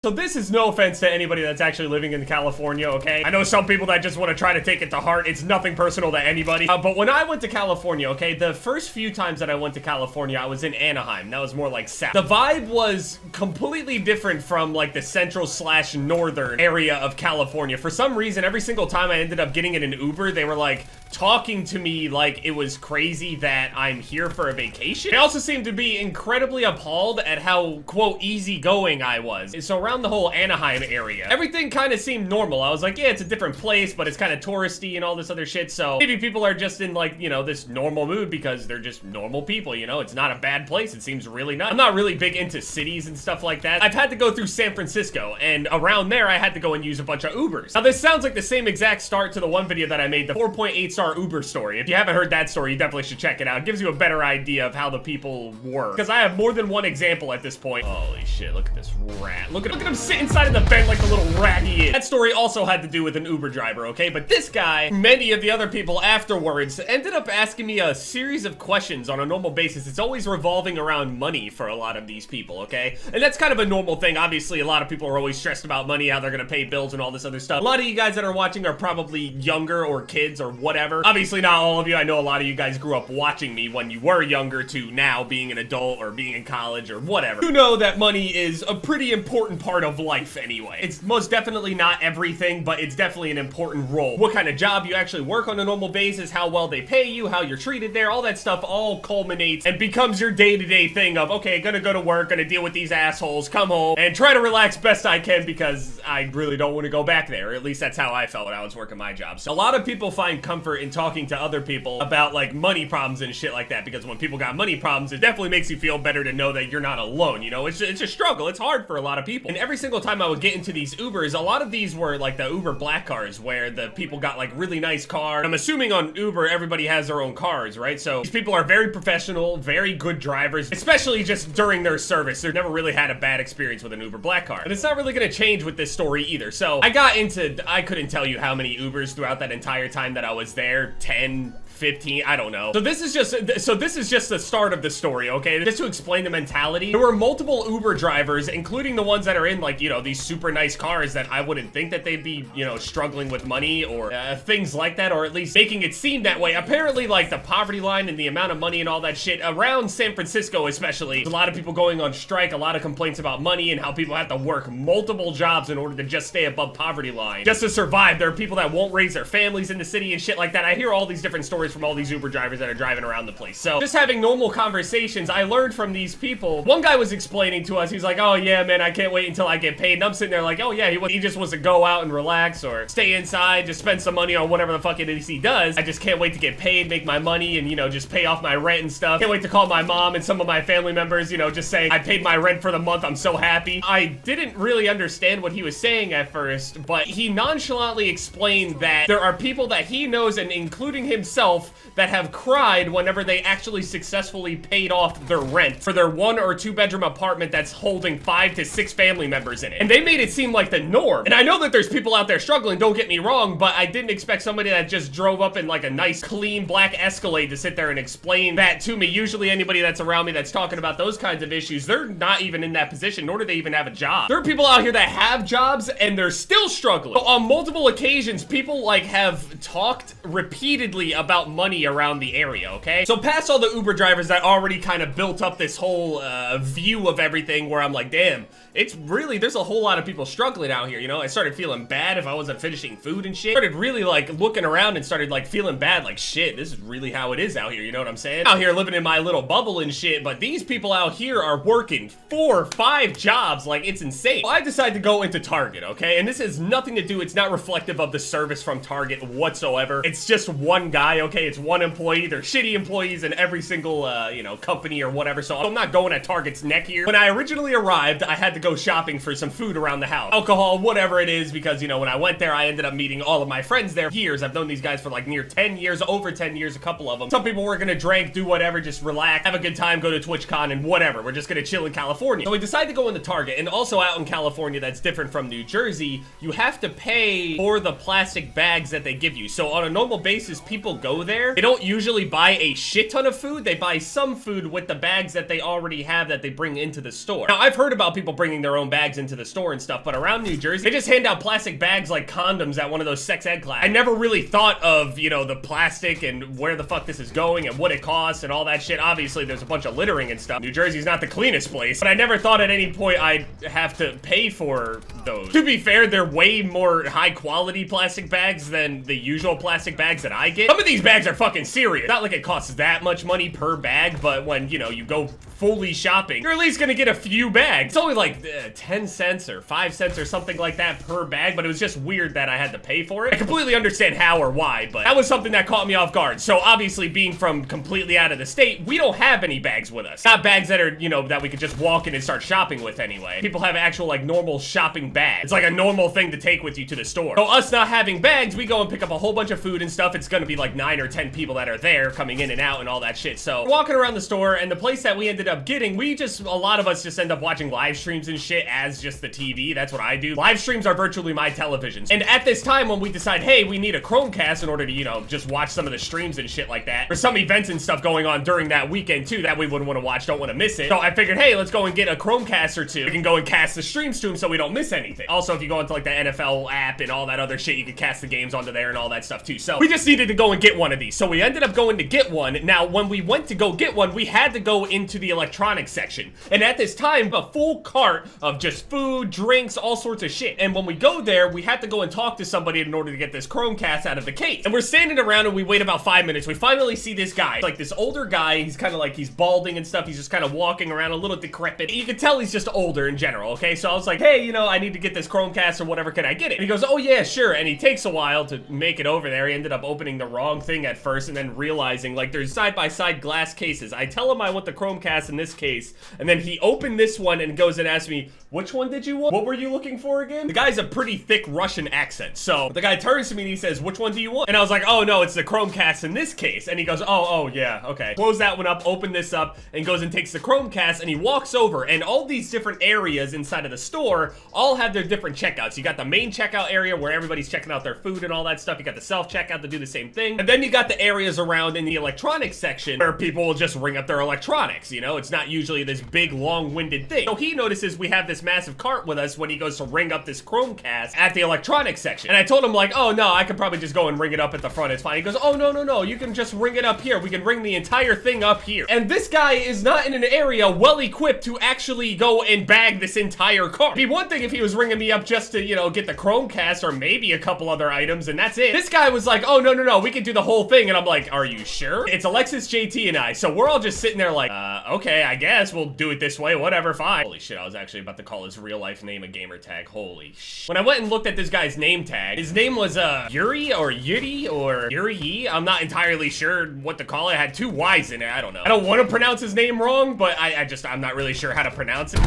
So this is no offense to anybody that's actually living in California, okay? I know some people that just want to try to take it to heart. It's nothing personal to anybody. But when I went to California, okay, the first few times that I went to California, I was in Anaheim. That was more like south. The vibe was completely different from like the central / northern area of California. For some reason, every single time I ended up getting in an Uber, they were like talking to me like it was crazy that I'm here for a vacation. They also seemed to be incredibly appalled at how, quote, easygoing I was. So around the whole Anaheim area, everything kind of seemed normal. I was like, yeah, it's a different place, but it's kind of touristy and all this other shit. So maybe people are just in like, you know, this normal mood because they're just normal people, you know? It's not a bad place. It seems really nice. I'm not really big into cities and stuff like that. I've had to go through San Francisco, and around there, I had to go and use a bunch of Ubers. Now, this sounds like the same exact start to the one video that I made, the 4.8-star Uber story. If you haven't heard that story, you definitely should check it out. It gives you a better idea of how the people were. Because I have more than one example at this point. Holy shit, look at this rat. Look at him sit inside of the vent like the little rat he is. That story also had to do with an Uber driver, okay? But this guy, many of the other people afterwards, ended up asking me a series of questions on a normal basis. It's always revolving around money for a lot of these people, okay? And that's kind of a normal thing. Obviously, a lot of people are always stressed about money, how they're gonna pay bills and all this other stuff. A lot of you guys that are watching are probably younger or kids or whatever. Obviously, not all of you. I know a lot of you guys grew up watching me when you were younger to now being an adult or being in college or whatever. You know that money is a pretty important part of life anyway. It's most definitely not everything, but it's definitely an important role. What kind of job you actually work on a normal basis, how well they pay you, how you're treated there, all that stuff all culminates and becomes your day-to-day thing of, okay, gonna go to work, gonna deal with these assholes, come home, and try to relax best I can because I really don't want to go back there. At least that's how I felt when I was working my job. So a lot of people find comfort in talking to other people about like money problems and shit like that, because when people got money problems, it definitely makes you feel better to know that you're not alone, you know? It's a struggle. It's hard for a lot of people. And every single time I would get into these Ubers, a lot of these were like the Uber black cars where the people got like really nice cars. I'm assuming on Uber, everybody has their own cars, right? So these people are very professional, very good drivers, especially just during their service. They've never really had a bad experience with an Uber black car. And it's not really gonna change with this story either. So I couldn't tell you how many Ubers throughout that entire time that I was there, 10, 15, I don't know. So this is just the start of the story, okay? Just to explain the mentality. There were multiple Uber drivers, including the ones that are in like, you know, these super nice cars that I wouldn't think that they'd be, you know, struggling with money or things like that, or at least making it seem that way. Apparently, like the poverty line and the amount of money and all that shit around San Francisco especially, a lot of people going on strike, a lot of complaints about money and how people have to work multiple jobs in order to just stay above poverty line, just to survive. There are people that won't raise their families in the city and shit like that. I hear all these different stories from all these Uber drivers that are driving around the place. So just having normal conversations, I learned from these people. One guy was explaining to us, he's like, oh yeah, man, I can't wait until I get paid. And I'm sitting there like, oh yeah, he just wants to go out and relax or stay inside, just spend some money on whatever the fuck it is he does. I just can't wait to get paid, make my money, and, you know, just pay off my rent and stuff. Can't wait to call my mom and some of my family members, you know, just saying, I paid my rent for the month, I'm so happy. I didn't really understand what he was saying at first, but he nonchalantly explained that there are people that he knows, and including himself, that have cried whenever they actually successfully paid off their rent for their 1 or 2 bedroom apartment that's holding 5 to 6 family members in it. And they made it seem like the norm. And I know that there's people out there struggling, don't get me wrong, but I didn't expect somebody that just drove up in like a nice, clean black Escalade to sit there and explain that to me. Usually anybody that's around me that's talking about those kinds of issues, they're not even in that position, nor do they even have a job. There are people out here that have jobs and they're still struggling. So on multiple occasions, people like have talked repeatedly about money around the area, okay? So past all the Uber drivers that already kind of built up this whole view of everything where I'm like, damn, it's really, there's a whole lot of people struggling out here, you know? I started feeling bad if I wasn't finishing food and shit. Started really like looking around and started like feeling bad, like shit, this is really how it is out here, you know what I'm saying? Out here living in my little bubble and shit, but these people out here are working 4 or 5 jobs, like it's insane. Well, I decided to go into Target, okay? And this has nothing to do, it's not reflective of the service from Target whatsoever. It's just one guy, okay? It's one employee. They're shitty employees in every single, you know, company or whatever, so I'm not going at Target's neck here. When I originally arrived, I had to go shopping for some food around the house. Alcohol, whatever it is, because, you know, when I went there, I ended up meeting all of my friends there. Years. I've known these guys for like near 10 years, over 10 years, a couple of them. Some people were gonna drink, do whatever, just relax, have a good time, go to TwitchCon and whatever. We're just gonna chill in California. So we decided to go into Target, and also out in California, that's different from New Jersey, you have to pay for the plastic bags that they give you. So on a normal basis, people go go there, they don't usually buy a shit ton of food. They buy some food with the bags that they already have that they bring into the store. Now, I've heard about people bringing their own bags into the store and stuff, but around New Jersey, they just hand out plastic bags like condoms at one of those sex ed classes. I never really thought of, you know, the plastic and where the fuck this is going and what it costs and all that shit. Obviously, there's a bunch of littering and stuff. New Jersey's not the cleanest place, but I never thought at any point I'd have to pay for those. To be fair, they're way more high quality plastic bags than the usual plastic bags that I get. Some of these bags are fucking serious. Not like it costs that much money per bag, but when, you know, you go fully shopping, you're at least gonna get a few bags. It's only like 10 cents or 5 cents or something like that per bag, but it was just weird that I had to pay for it. I completely understand how or why, but that was something that caught me off guard. So obviously, being from completely out of the state, we don't have any bags with us. Not bags that are, you know, that we could just walk in and start shopping with anyway. People have actual like normal shopping bags. It's like a normal thing to take with you to the store. So us not having bags, we go and pick up a whole bunch of food and stuff. It's gonna be like 9 or 10 people that are there coming in and out and all that shit. So we're walking around the store, and the place that we ended up getting, a lot of us just end up watching live streams and shit as just the TV. That's what I do. Live streams are virtually my televisions. And at this time, when we decide, hey, we need a Chromecast in order to, you know, just watch some of the streams and shit like that. There's some events and stuff going on during that weekend too that we wouldn't want to watch, don't want to miss it. So I figured, hey, let's go and get a Chromecast or two. We can go and cast the streams to them so we don't miss anything. Also, if you go into like the NFL app and all that other shit, you can cast the games onto there and all that stuff too. So we just needed to go and get one of these. So we ended up going to get one. Now, when we went to go get one, we had to go into the electronics section. And at this time, a full cart of just food, drinks, all sorts of shit. And when we go there, we have to go and talk to somebody in order to get this Chromecast out of the case. And we're standing around and we wait about 5 minutes. We finally see this guy, like this older guy. He's kind of like, he's balding and stuff. He's just kind of walking around a little decrepit. You can tell he's just older in general, okay? So I was like, hey, you know, I need to get this Chromecast or whatever. Can I get it? And he goes, oh yeah, sure. And he takes a while to make it over there. He ended up opening the wrong thing at first and then realizing like there's side-by-side glass cases. I tell him I want the Chromecast in this case, and then he opened this one and goes and asks me, which one did you want? What were you looking for again? The guy's a pretty thick Russian accent. So the guy turns to me and he says, which one do you want? And I was like, oh no, it's the Chromecast in this case. And he goes, oh yeah, okay. Close that one up, open this up, and goes and takes the Chromecast, and he walks over, and all these different areas inside of the store all have their different checkouts. You got the main checkout area where everybody's checking out their food and all that stuff. You got the self-checkout to do the same thing. And then you got the areas around in the electronics section where people will just ring up their electronics, you know? It's not usually this big, long-winded thing. So he notices we have this massive cart with us when he goes to ring up this Chromecast at the electronics section. And I told him like, oh no, I could probably just go and ring it up at the front, it's fine. He goes, oh no, you can just ring it up here. We can ring the entire thing up here. And this guy is not in an area well-equipped to actually go and bag this entire cart. It'd be one thing if he was ringing me up just to, you know, get the Chromecast or maybe a couple other items and that's it. This guy was like, oh no, we can do the whole thing. And I'm like, are you sure? It's Alexis, JT, and I. So we're all just sitting there like, okay, I guess we'll do it this way, whatever, fine. Holy shit, I was actually about to call his real life name a gamer tag. Holy shit. When I went and looked at this guy's name tag, his name was Yuri or Yuri or Yuri. I'm not entirely sure what to call it. It had 2 Y's in it. I don't know. I don't want to pronounce his name wrong, but I'm not really sure how to pronounce it.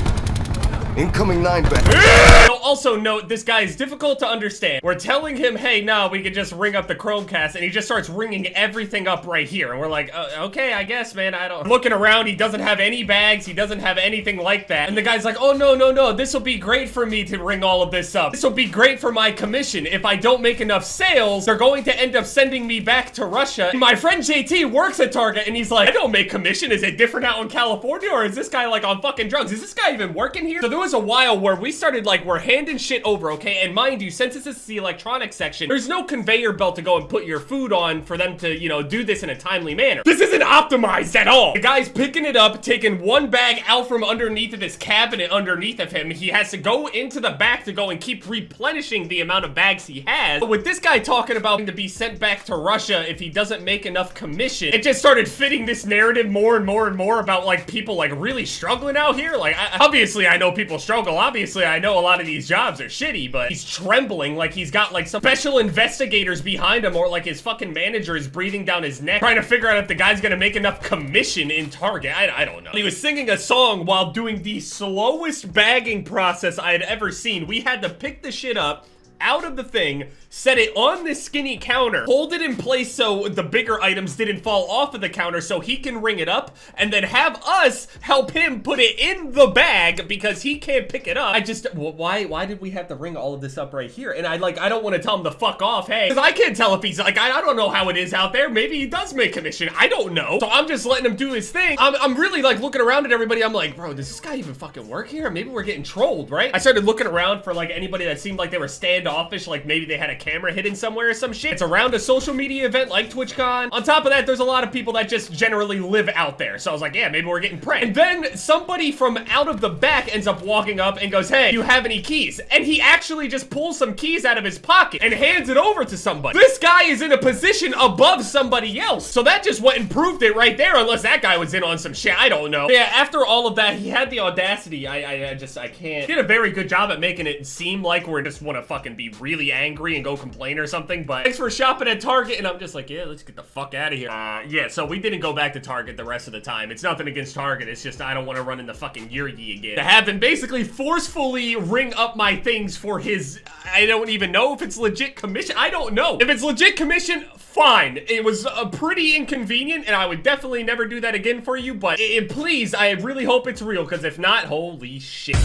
Incoming 9-bet. Also note, this guy is difficult to understand. We're telling him, hey, no, we could just ring up the Chromecast, and he just starts ringing everything up right here. And we're like, okay, I guess, man, I don't... Looking around, he doesn't have any bags. He doesn't have anything like that. And the guy's like, oh, no, this will be great for me to ring all of this up. This will be great for my commission. If I don't make enough sales, they're going to end up sending me back to Russia. And my friend JT works at Target, and he's like, I don't make commission. Is it different out in California, or is this guy, like, on fucking drugs? Is this guy even working here? So there was a while where we started like, we're handing shit over, okay? And mind you, since this is the electronics section, there's no conveyor belt to go and put your food on for them to, you know, do this in a timely manner. This isn't optimized at all. The guy's picking it up, taking one bag out from underneath of this cabinet underneath of him. He has to go into the back to go and keep replenishing the amount of bags he has. But with this guy talking about to be sent back to Russia if he doesn't make enough commission, it just started fitting this narrative more and more about like people like really struggling out here. Like, obviously I know people struggle. Obviously, I know a lot of these jobs are shitty, but he's trembling like he's got like some special investigators behind him, or like his fucking manager is breathing down his neck trying to figure out if the guy's gonna make enough commission in Target. I don't know. He was singing a song while doing the slowest bagging process I had ever seen. We had to pick the shit up out of the thing, set it on this skinny counter, hold it in place so the bigger items didn't fall off of the counter so he can ring it up, and then have us help him put it in the bag because he can't pick it up. I just, why did we have to ring all of this up right here? And I don't want to tell him to fuck off, hey, because I can't tell if he's like, I don't know how it is out there. Maybe he does make commission. I don't know. So I'm just letting him do his thing. I'm really like looking around at everybody. I'm like, bro, does this guy even fucking work here? Maybe we're getting trolled, right? I started looking around for like anybody that seemed like they were standoffish, like maybe they had a camera hidden somewhere or some shit. It's around a social media event like TwitchCon. On top of that, there's a lot of people that just generally live out there. So I was like, yeah, maybe we're getting pranked. And then somebody from out of the back ends up walking up and goes, hey, do you have any keys? And he actually just pulls some keys out of his pocket and hands it over to somebody. This guy is in a position above somebody else. So that just went and proved it right there, unless that guy was in on some shit. I don't know. But yeah, after all of that, he had the audacity. I can't. He did a very good job at making it seem like we just want to fucking be really angry and go complain or something. But thanks for shopping at Target. And I'm just like, yeah, let's get the fuck out of here. Yeah, so we didn't go back to Target the rest of the time. It's nothing against Target. It's just I don't want to run into fucking Yuri again. To have him basically forcefully ring up my things for his, I don't even know if it's legit commission. I don't know. If it's legit commission, fine. It was pretty inconvenient, and I would definitely never do that again for you, but please, I really hope it's real, because if not, holy shit.